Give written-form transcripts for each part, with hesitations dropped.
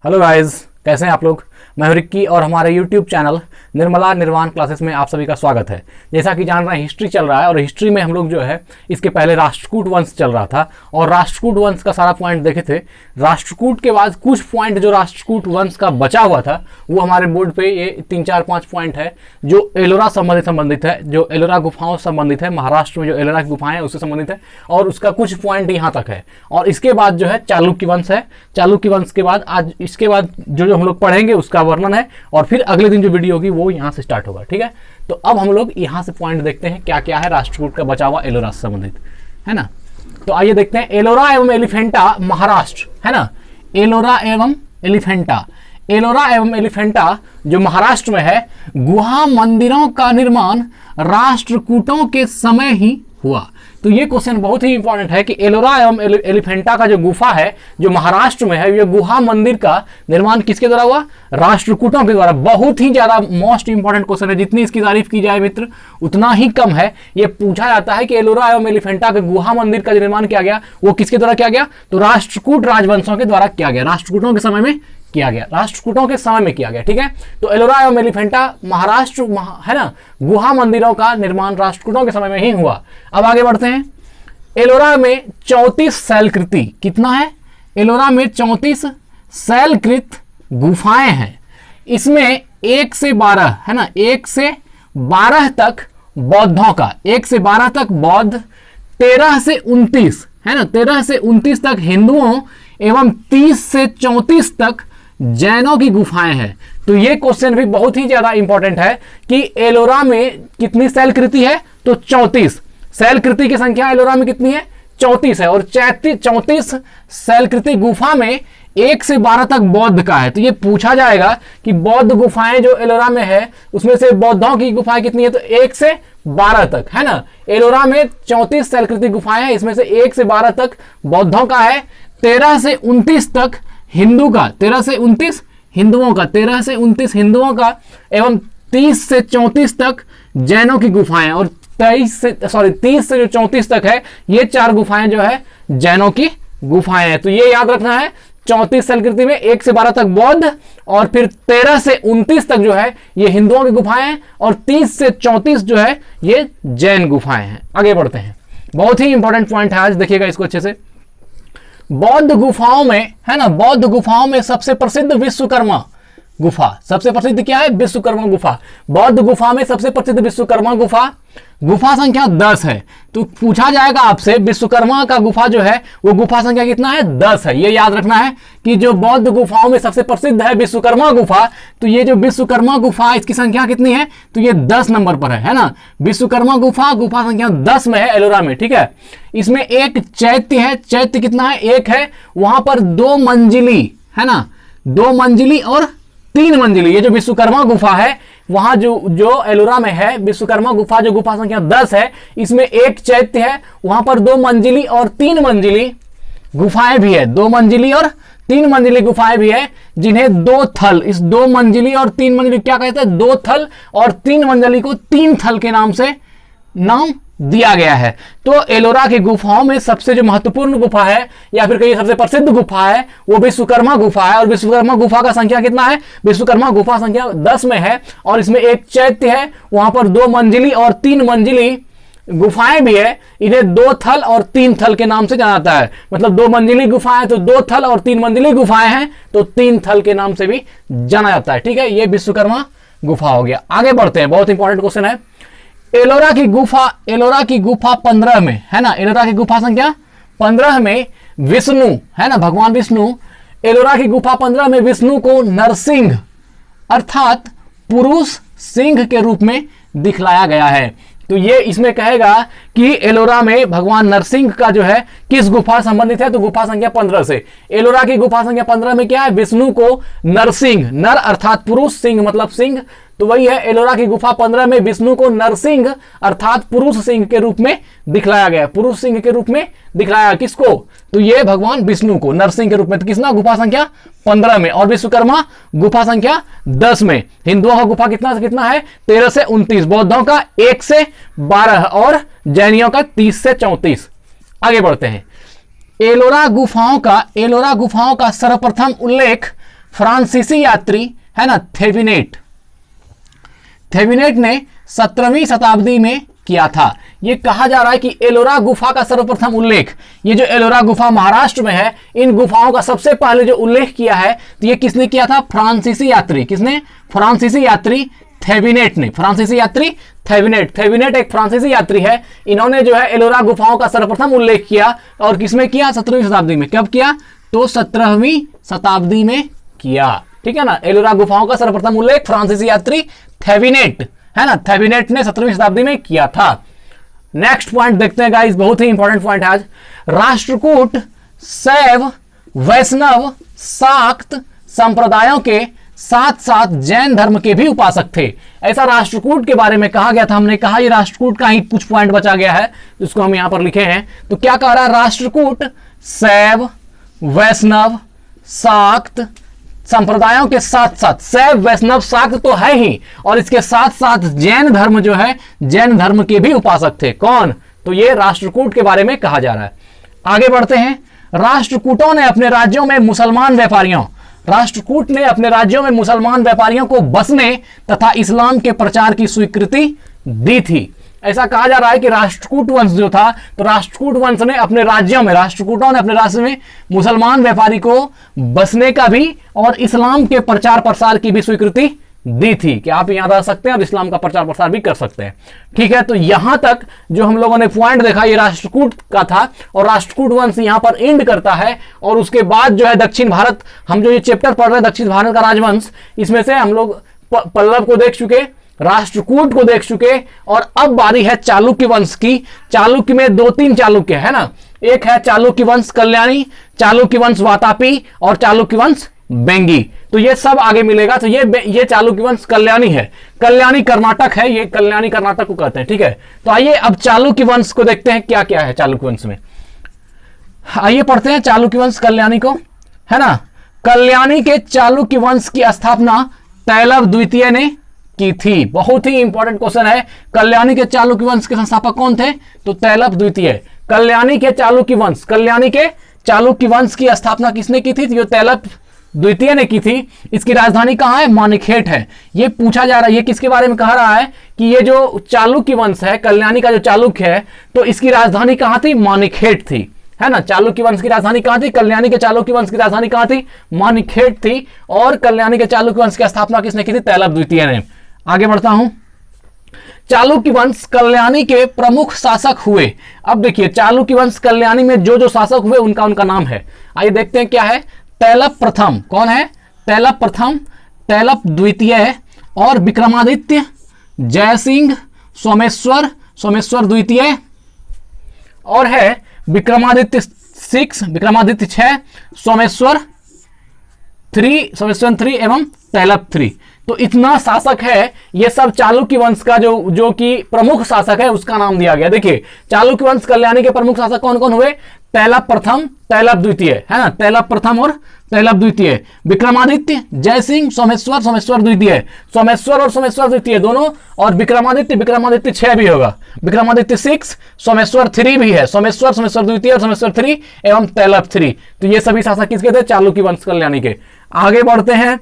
Hello guys, कैसे हैं आप लोग। मैं हूं रिक्की और हमारे यूट्यूब चैनल निर्मला निर्वाण क्लासेस में आप सभी का स्वागत है। जैसा कि जान रहे हैं हिस्ट्री चल रहा है और हिस्ट्री में हम लोग जो है इसके पहले राष्ट्रकूट वंश चल रहा था और राष्ट्रकूट वंश का सारा पॉइंट देखे थे। राष्ट्रकूट के बाद कुछ पॉइंट जो राष्ट्रकूट वंश का बचा हुआ था वो हमारे बोर्ड पे ये 3-4-5 पॉइंट है जो एलोरा संबंधित है, जो एलोरा गुफाओं से संबंधित है। महाराष्ट्र में जो एलोरा की गुफाएं हैं उससे संबंधित है और उसका कुछ पॉइंट यहाँ तक है। और इसके बाद जो है चालुक्य वंश है। चालुक्य वंश के बाद आज इसके बाद जो हम लोग पढ़ेंगे उसका वर्णन है और फिर अगले दिन जो वीडियो होगी वो यहाँ से स्टार्ट होगा। ठीक है, तो अब हम लोग यहाँ से पॉइंट देखते हैं क्या क्या है राष्ट्रकूट का बचा हुआ एलोरा से संबंधित, है ना। तो आइए देखते हैं एलोरा एवं एलिफेंटा महाराष्ट्र, है ना। एलोरा एवं एलिफेंटा, एलोरा एवं एलिफेंटा जो महाराष्ट्र में है, गुहा मंदिरों का निर्माण राष्ट्रकूटों के समय ही हुआ। तो ये क्वेश्चन बहुत ही इंपॉर्टेंट है कि एलोरा एवं एलिफेंटा का जो गुफा है जो महाराष्ट्र में है, ये गुहा मंदिर का निर्माण किसके द्वारा हुआ? राष्ट्रकूटों के द्वारा। बहुत ही ज्यादा मोस्ट इंपॉर्टेंट क्वेश्चन है, जितनी इसकी तारीफ की जाए मित्र उतना ही कम है। ये पूछा जाता है कि एलोरा एवं एलिफेंटा के गुहा मंदिर का जो निर्माण किया गया वो किसके द्वारा किया गया? तो राष्ट्रकूट राजवंशों के द्वारा किया गया, राष्ट्रकूटों के समय में किया गया, राष्ट्रकूटों के समय में किया गया। ठीक है, तो एलोरा एवं एलिफेंटा महाराष्ट्र है ना, गुहा मंदिरों का निर्माण राष्ट्रकूटों के समय में ही हुआ। अब आगे बढ़ते हैं। एलोरा में 34 शैलकृति, कितना है? एलोरा में 34 शैलकृत गुफाएं हैं। इसमें 1 से 12 है ना, 1 से 12 तक बौद्धों का, 1 से 12 तक बौद्ध, 13 से 29 है ना, 13 से 29 तक हिंदुओं एवं 30 से 34 तक जैनों की गुफाएं हैं। तो ये क्वेश्चन भी बहुत ही ज्यादा इंपॉर्टेंट है कि एलोरा में कितनी शैलकृति है? तो 34। शैलकृति की संख्या एलोरा में कितनी है? 34 है और 34 शैलकृति गुफा में 1 से 12 तक बौद्ध का है। तो ये पूछा जाएगा कि बौद्ध गुफाएं जो एलोरा में है उसमें से बौद्धों की गुफाएं कितनी है? तो 1 से 12 तक, है ना। एलोरा में 34 शैलकृति गुफाएं हैं, इसमें से 1 से 12 तक बौद्धों का है, 13 से 29 तक हिंदू का, 13 से 29 हिंदुओं का, 13 से 29 हिंदुओं का एवं 30 से 34 तक जैनों की गुफाएं और 30 से जो 34 तक है ये 4 गुफाएं जो है जैनों की गुफाएं हैं। तो ये याद रखना है, 34 शैलकृति में 1 से 12 तक बौद्ध और फिर 13 से 29 तक जो है ये हिंदुओं की गुफाएं हैं और 30 से 34 जो है ये जैन गुफाएं हैं। आगे बढ़ते हैं, बहुत ही इंपॉर्टेंट पॉइंट है आज, देखिएगा इसको अच्छे से। बौद्ध गुफाओं में, है ना, बौद्ध गुफाओं में सबसे प्रसिद्ध विश्वकर्मा गुफा, सबसे प्रसिद्ध क्या है? विश्वकर्मा गुफा। बौद्ध गुफा में सबसे प्रसिद्ध विश्वकर्मा गुफा, गुफा संख्या 10 है। तो पूछा जाएगा आपसे विश्वकर्मा का गुफा जो है वो गुफा संख्या कितना है? 10 है। ये याद रखना है कि जो बौद्ध गुफाओं में सबसे प्रसिद्ध है विश्वकर्मा गुफा, तो ये जो विश्वकर्मा गुफा इसकी संख्या कितनी है? तो ये 10 नंबर पर है ना। विश्वकर्मा गुफा गुफा संख्या 10 में है एलोरा में। ठीक है, इसमें एक चैत्य है, चैत्य कितना है? 1 है। वहां पर 2 मंजिली, है ना, 2 मंजिली और 3 मंजिली, ये जो विश्वकर्मा गुफा है वहां जो एलोरा में है विश्वकर्मा गुफा जो गुफा संख्या 10 है, इसमें एक चैत्य है, वहां पर 2 मंजिली और 3 मंजिली गुफाएं भी है, 2 मंजिली और 3 मंजिली गुफाएं भी है, जिन्हें 2 थल, इस 2 मंजिली और 3 मंजिली क्या कहते हैं? 2 थल और 3 मंजिली को 3 थल के नाम से नाम दिया गया है। तो एलोरा की गुफाओं में सबसे जो महत्वपूर्ण गुफा है या फिर कहीं सबसे प्रसिद्ध गुफा है वो विश्वकर्मा गुफा है और विश्वकर्मा गुफा का संख्या कितना है? विश्वकर्मा गुफा संख्या 10 में है और इसमें एक चैत्य है, वहां पर 2 मंजिली और 3 मंजिली गुफाएं भी है, इन्हें 2 थल और 3 थल के नाम से जाना जाता है। मतलब 2 मंजिली गुफाएं तो 2 थल और 3 मंजिली गुफाएं हैं तो 3 थल के नाम से भी जाना जाता है। ठीक है, ये विश्वकर्मा गुफा हो गया। आगे बढ़ते हैं, बहुत इंपॉर्टेंट क्वेश्चन है। एलोरा की गुफा 15 में, है ना, एलोरा की गुफा संख्या 15 में विष्णु, है ना, भगवान विष्णु, एलोरा की गुफा 15 में विष्णु को नरसिंह अर्थात पुरुष सिंह के रूप में दिखलाया गया है। तो ये इसमें कहेगा कि एलोरा में भगवान नरसिंह का जो है किस गुफा संबंधित है? तो गुफा संख्या 15 से। एलोरा की गुफा संख्या 15 में क्या है? विष्णु को नरसिंह, नर अर्थात पुरुष, सिंह मतलब सिंह, तो वही है एलोरा की गुफा 15 में विष्णु को नरसिंह अर्थात पुरुष सिंह के रूप में दिखलाया गया, पुरुष सिंह के रूप में दिखलाया किसको? तो ये भगवान विष्णु को नरसिंह के रूप में। तो किसना? गुफा संख्या 15 में। और विश्वकर्मा गुफा संख्या 10 में। हिंदुओं का गुफा कितना से कितना है? 13 से 29, बौद्धों का 1 से 12 और जैनियों का 30 से 34। आगे बढ़ते हैं। एलोरा गुफाओं का सर्वप्रथम उल्लेख फ्रांसीसी यात्री है ना थेविनेट ने 17वीं शताब्दी में किया था। ये कहा जा रहा है कि एलोरा गुफा का सर्वप्रथम उल्लेख, ये जो एलोरा गुफा महाराष्ट्र में है, इन गुफाओं का सबसे पहले जो उल्लेख किया है तो ये किसने किया था? फ्रांसीसी यात्री। किसने? फ्रांसीसी यात्री थेविनेट ने। फ्रांसीसी यात्री थेविनेट एक फ्रांसीसी यात्री है। इन्होंने जो है एलोरा गुफाओं का सर्वप्रथम उल्लेख किया और किसमें किया? 17वीं शताब्दी में। कब किया? तो 17वीं शताब्दी में किया। ठीक है ना। एलोरा गुफाओं का सर्वप्रथम उल्लेख फ्रांसीसी यात्री थेविनेट है ना, थेविनेट ने 17वीं शताब्दी में किया था। नेक्स्ट पॉइंट देखते हैं गाइस, बहुत ही इंपॉर्टेंट पॉइंट है आज। राष्ट्रकूट शैव, वैष्णव, शाक्त संप्रदायों के साथ साथ जैन धर्म के भी उपासक थे। ऐसा राष्ट्रकूट के बारे में कहा गया था। हमने कहा ये राष्ट्रकूट का ही कुछ पॉइंट बचा गया है जिसको हम यहां पर लिखे हैं। तो क्या कह रहा है? राष्ट्रकूट शैव, वैष्णव, शाक्त संप्रदायों के साथ साथ, शैव वैष्णव शाक्त तो है ही, और इसके साथ साथ जैन धर्म जो है, जैन धर्म के भी उपासक थे। कौन? तो ये राष्ट्रकूट के बारे में कहा जा रहा है। आगे बढ़ते हैं। राष्ट्रकूटों ने अपने राज्यों में मुसलमान व्यापारियों, राष्ट्रकूट ने अपने राज्यों में मुसलमान व्यापारियों को बसने तथा इस्लाम के प्रचार की स्वीकृति दी थी। ऐसा कहा जा रहा है कि राष्ट्रकूट वंश जो था, तो राष्ट्रकूट वंश ने अपने राज्यों में, राष्ट्रकूटों ने अपने राज्य में मुसलमान व्यापारी को बसने का भी और इस्लाम के प्रचार प्रसार की भी स्वीकृति दी थी कि आप यहां रह सकते हैं और इस्लाम का प्रचार प्रसार भी कर सकते हैं। ठीक है। तो यहां तक जो हम लोगों ने पॉइंट देखा ये राष्ट्रकूट का था, और राष्ट्रकूट वंश यहां पर एंड करता है। और उसके बाद जो है दक्षिण भारत, हम जो ये चैप्टर पढ़ रहे हैं दक्षिण भारत का राजवंश, इसमें से हम लोग पल्लव को देख चुके, राष्ट्रकूट को देख चुके, और अब बारी है चालुक्य वंश की। चालुक्य में 2-3 चालुक्य है ना, एक है चालुक्य वंश कल्याणी, चालुक्य वंश वातापी और चालुक्य वंश बेंगी। तो ये सब आगे मिलेगा। तो ये चालुक्य वंश कल्याणी है, कल्याणी कर्नाटक है, ये कल्याणी कर्नाटक को कहते हैं। ठीक है। तो आइए अब चालुक्य वंश को देखते हैं क्या क्या है चालुक्य वंश में। आइए पढ़ते हैं चालुक्य वंश कल्याणी को, है ना। कल्याणी के चालुक्य वंश की स्थापना तैलव द्वितीय ने की थी। बहुत ही इंपॉर्टेंट क्वेश्चन है। कल्याणी के चालुक्य वंश के संस्थापक कौन थे? तो तैलव द्वितीय। कल्याणी के चालुक्य वंश, कल्याणी के चालुक्य वंश की स्थापना किसने की थी? जो तैलव द्वितीय ने की थी। इसकी राजधानी कहां है? मानिकखेट है। ये पूछा जा रहा है, ये किसके बारे में कह रहा है कि ये जो चालुक्य वंश है, कल्याणी का जो चालुक्य है, तो इसकी राजधानी कहां थी? मानिकखेट थी, है ना। चालुक्य वंश की राजधानी कहां थी? कल्याणी के चालुक्य वंश की राजधानी कहां थी? मानिकखेट थी। और कल्याणी के चालुक्य वंश की स्थापना किसने की थी? तैलव द्वितीय ने। आगे बढ़ता हूं। चालुक्य वंश कल्याणी के प्रमुख शासक हुए। अब देखिए चालुक्य वंश कल्याणी में जो जो शासक हुए उनका उनका नाम है। आइए देखते हैं क्या है। तैलव प्रथम कौन है? तैलव प्रथम, तैलव द्वितीय और विक्रमादित्य, जयसिंह, सोमेश्वर द्वितीय, और है विक्रमादित्य 6, विक्रमादित्य 6, सोमेश्वर 3 एवं तैलव 3। तो इतना शासक है। ये सब चालुक्य वंश का जो कि प्रमुख शासक है उसका नाम दिया गया। देखिए चालुक्य वंश कल्याणी के प्रमुख शासक कौन कौन हुए? तैलव प्रथम, तैलव द्वितीय, है ना। तैलव प्रथम और तैलव द्वितीय, विक्रमादित्य, जयसिंह, सोमेश्वर द्वितीय, सोमेश्वर और सोमेश्वर द्वितीय दोनों, और विक्रमादित्य 6 भी होगा, विक्रमादित्य 6, सोमेश्वर 3 भी है, सोमेश्वर द्वितीय और सोमेश्वर 3 एवं तैलव 3। तो ये सभी शासक किसके थे? चालुक्य वंश कल्याणी के। आगे बढ़ते हैं।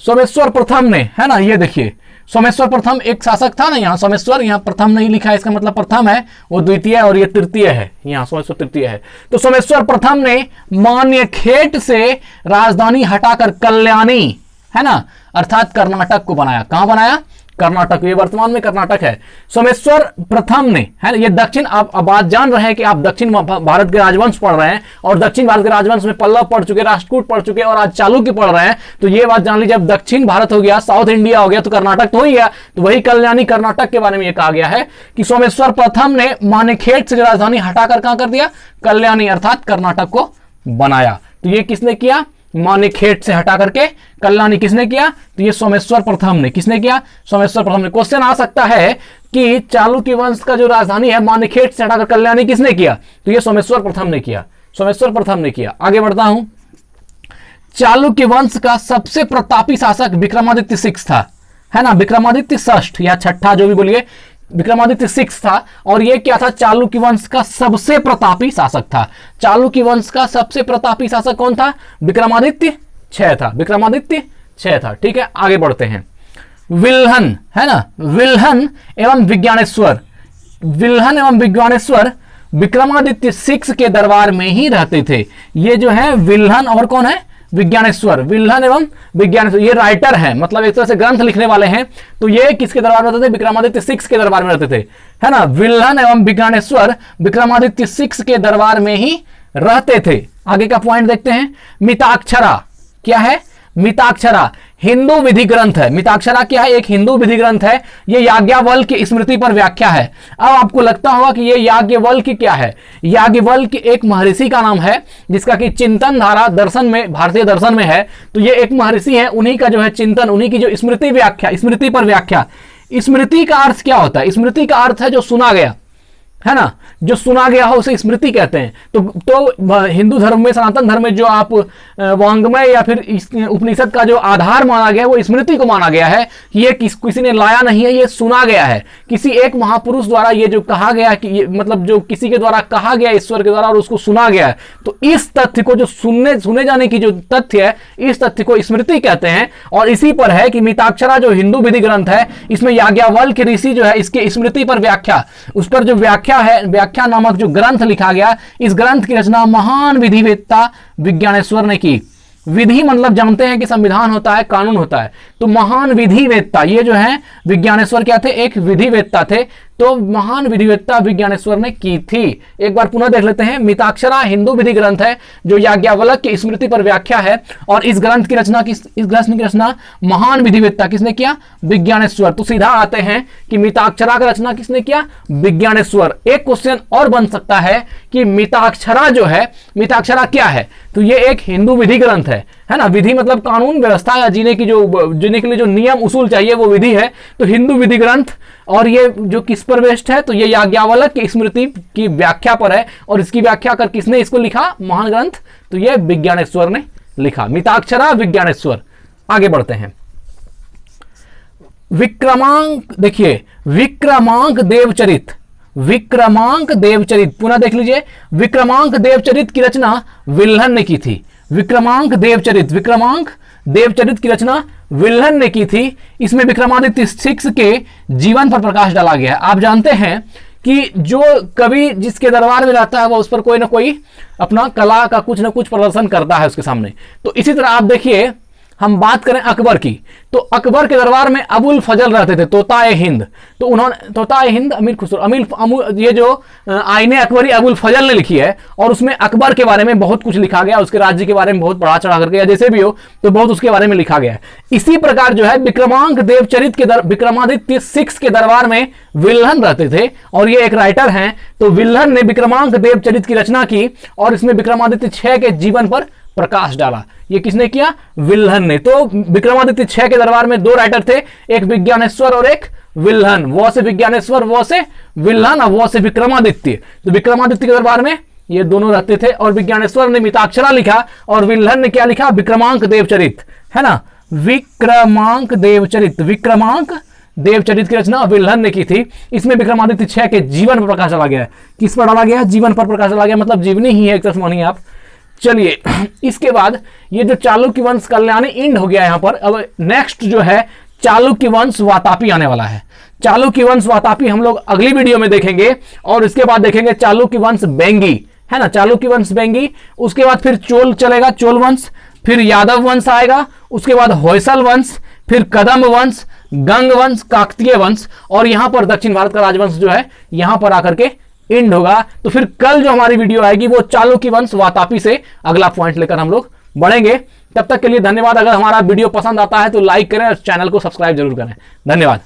सोमेश्वर प्रथम ने, है ना, ये देखिए सोमेश्वर प्रथम एक शासक था ना, यहाँ सोमेश्वर, यहाँ प्रथम नहीं लिखा है, इसका मतलब प्रथम है, वो द्वितीय और ये तृतीय है, यहाँ सोमेश्वर तृतीय है। तो सोमेश्वर प्रथम ने मान्यखेट से राजधानी हटाकर कल्याणी, है ना, अर्थात कर्नाटक को बनाया। कहां बनाया? कर्नाटक। ये वर्तमान में कर्नाटक है। सोमेश्वर प्रथम ने, है ना, ये दक्षिण, आप बात जान रहे हैं कि आप दक्षिण भारत के राजवंश पढ़ रहे हैं, और दक्षिण भारत के राजवंश में पल्लव पढ़ चुके, राष्ट्रकूट पढ़ चुके, और आज चालुक्य पढ़ रहे हैं। तो ये बात जान लीजिए, जब दक्षिण भारत हो गया, साउथ इंडिया हो गया, तो कर्नाटक तो हो ही गया। तो वही कल्याणी कर्नाटक के बारे में ये कहा गया है कि सोमेश्वर प्रथम ने मानेखेट से राजधानी हटाकर कहां कर दिया? कल्याणी अर्थात कर्नाटक को बनाया। तो ये किसने किया? मानेखेट से हटा करके कल्याणी किसने किया? तो ये सोमेश्वर प्रथम ने। किसने किया? सोमेश्वर प्रथम ने। क्वेश्चन आ सकता है कि चालुक्य वंश का जो राजधानी है मानेखेट से हटाकर कल्याणी किसने किया? तो ये सोमेश्वर प्रथम ने किया, सोमेश्वर प्रथम ने किया। आगे बढ़ता हूं। चालुक्य वंश का सबसे प्रतापी शासक विक्रमादित्य 6 था, है ना, विक्रमादित्य 6 या 6 जो भी बोलिए, विक्रमादित्य 6 था। और ये क्या था? चालुक्य वंश का सबसे प्रतापी शासक था। चालुक्य वंश का सबसे प्रतापी शासक कौन था? विक्रमादित्य 6 था, विक्रमादित्य 6 था। ठीक है, आगे बढ़ते हैं। विल्हन है ना, विल्हन एवं विज्ञानेश्वर, विल्हन एवं विज्ञानेश्वर विक्रमादित्य 6 के दरबार में ही रहते थे। ये जो है विल्हन और कौन है, विज्ञानेश्वर, विल्हन एवं विज्ञानेश्वर, ये राइटर है, मतलब एक तरह से ग्रंथ लिखने वाले हैं। तो ये किसके दरबार में रहते थे, विक्रमादित्य 6 के दरबार में रहते थे, है ना। विल्हन एवं विज्ञानेश्वर विक्रमादित्य 6 के दरबार में ही रहते थे। आगे का पॉइंट देखते हैं। मिताक्षरा क्या है, मिताक्षरा हिंदू विधि ग्रंथ है। मिताक्षरा क्या है, एक हिंदू विधि ग्रंथ है। ये याज्ञवल्क्य की स्मृति पर व्याख्या है। अब आपको लगता होगा कि ये याज्ञवल्क्य क्या है, याज्ञवल्क्य एक महर्षि का नाम है जिसका कि चिंतन धारा दर्शन में, भारतीय दर्शन में है। तो ये एक महर्षि है, उन्हीं का जो है चिंतन, उन्हीं की जो स्मृति व्याख्या, स्मृति पर व्याख्या। स्मृति का अर्थ क्या होता है, स्मृति का अर्थ है जो सुना गया, है ना, जो सुना गया हो उसे स्मृति कहते हैं। तो हिंदू धर्म में, सनातन धर्म में जो आप वांग्मय या फिर उपनिषद का जो आधार माना गया है वो स्मृति को माना गया है कि ये किसी ने लाया नहीं है, ये सुना गया है किसी एक महापुरुष द्वारा। ये जो कहा गया कि ये मतलब जो किसी के द्वारा कहा गया ईश्वर के द्वारा और उसको सुना गया है, तो इस तथ्य को जो सुने जाने की जो तथ्य है, इस तथ्य को स्मृति कहते हैं। और इसी पर है कि मिताक्षरा जो हिंदू विधि ग्रंथ है, इसमें याज्ञवल्क्य ऋषि जो है इसके स्मृति पर व्याख्या, उस पर जो व्याख्या है, व्याख्या नामक जो ग्रंथ लिखा गया, इस ग्रंथ की रचना महान विधिवेत्ता विज्ञानेश्वर ने की। विधि मतलब जानते हैं कि संविधान होता है, कानून होता है। तो महान विधिवेत्ता, ये जो है विज्ञानेश्वर क्या थे, एक विधिवेत्ता थे। तो महान विधिवेत्ता विज्ञानेश्वर ने की थी। एक बार पुनः देख लेते हैं। मिताक्षरा हिंदू विधि ग्रंथ है जो याज्ञवल्क्य की स्मृति पर व्याख्या है, और इस ग्रंथ की रचना इस ग्रंथ की रचना महान विधिवेत्ता किसने किया, विज्ञानेश्वर। तो सीधा आते हैं कि मिताक्षरा का रचना किसने किया, विज्ञानेश्वर। एक क्वेश्चन और बन सकता है कि मिताक्षरा जो है, मिताक्षरा क्या है, तो ये एक हिंदू विधि ग्रंथ है ना। विधि मतलब कानून व्यवस्था या जीने के लिए जो नियम उसूल चाहिए वो विधि है। तो हिंदू विधि ग्रंथ, और ये जो किस पर बेस्ड है, तो ये याज्ञवल्क्य की स्मृति की व्याख्या पर है। और इसकी व्याख्या कर किसने इसको लिखा, महान ग्रंथ, तो ये विज्ञानेश्वर ने लिखा। मिताक्षरा विज्ञानेश्वर। आगे बढ़ते हैं। विक्रमांक, देखिए विक्रमांक देवचरित, विक्रमांक देवचरित पुनः देख लीजिए। विक्रमांक देवचरित की रचना विल्हन ने की थी। विक्रमांक देवचरित, विक्रमांक देवचरित की रचना विल्हन ने की थी। इसमें विक्रमादित्य 6 के जीवन पर प्रकाश डाला गया है। आप जानते हैं कि जो कवि जिसके दरबार में रहता है वो उस पर कोई ना कोई अपना कला का कुछ ना कुछ प्रदर्शन करता है उसके सामने। तो इसी तरह आप देखिए, हम बात करें अकबर की, तो अकबर के दरबार में अबुल फजल रहते थे, तोताए हिंद। तो उन्होंने तोताए हिंद अमीर खुसरो, ये जो आईने अकबरी अबुल फजल ने लिखी है, और उसमें अकबर के बारे में बहुत कुछ लिखा गया, उसके राज्य के बारे में बहुत बढ़ा चढ़ा करके, या जैसे भी हो तो बहुत उसके बारे में लिखा गया है। इसी प्रकार जो है विक्रमांक देवचरित के विक्रमादित्य 6 के दरबार में विल्हन रहते थे, और ये एक राइटर हैं। तो विल्हन ने विक्रमांक देवचरित की रचना की और इसमें विक्रमादित्य 6 के जीवन पर प्रकाश डाला। ये किसने किया, विल्हन ने। तो विक्रमादित्य 6 के दरबार में 2 राइटर थे, एक विज्ञानेश्वर और एक विल्हन। वो से विज्ञानेश्वर, वो से विल्हन, और वो से विक्रमादित्य। तो विक्रमादित्य के दरबार में ये दोनों रहते थे, और विज्ञानेश्वर ने मिताक्षरा लिखा और विल्हन ने क्या लिखा, विक्रमांक देवचरित, है ना। विक्रमांक देवचरित, विक्रमांक देवचरित की रचना विल्हन ने की थी। इसमें विक्रमादित्य 6 के जीवन पर प्रकाश डाला गया है। किस पर डाला गया, जीवन पर प्रकाश डाला गया, मतलब जीवनी ही है एक तरह मानिए आप। चलिए, इसके बाद ये जो चालुक्य वंश कल्याणी इंड हो गया यहाँ पर। अब नेक्स्ट जो है चालुक्य वंश वातापी आने वाला है। चालुक्य वंश वातापी हम लोग अगली वीडियो में देखेंगे, और इसके बाद देखेंगे चालुक्य वंश बेंगी, है ना, चालुक्य वंश बेंगी। उसके बाद फिर चोल चलेगा, चोल वंश, फिर यादव वंश आएगा, उसके बाद होयसल वंश, फिर कदम्ब वंश, गंग वंश, काकतीय वंश, और यहाँ पर दक्षिण भारत का राजवंश जो है यहाँ पर आकर के इंड होगा। तो फिर कल जो हमारी वीडियो आएगी वो चालुक्य वंश वातापी से अगला पॉइंट लेकर हम लोग बढ़ेंगे। तब तक के लिए धन्यवाद। अगर हमारा वीडियो पसंद आता है तो लाइक करें और चैनल को सब्सक्राइब जरूर करें। धन्यवाद।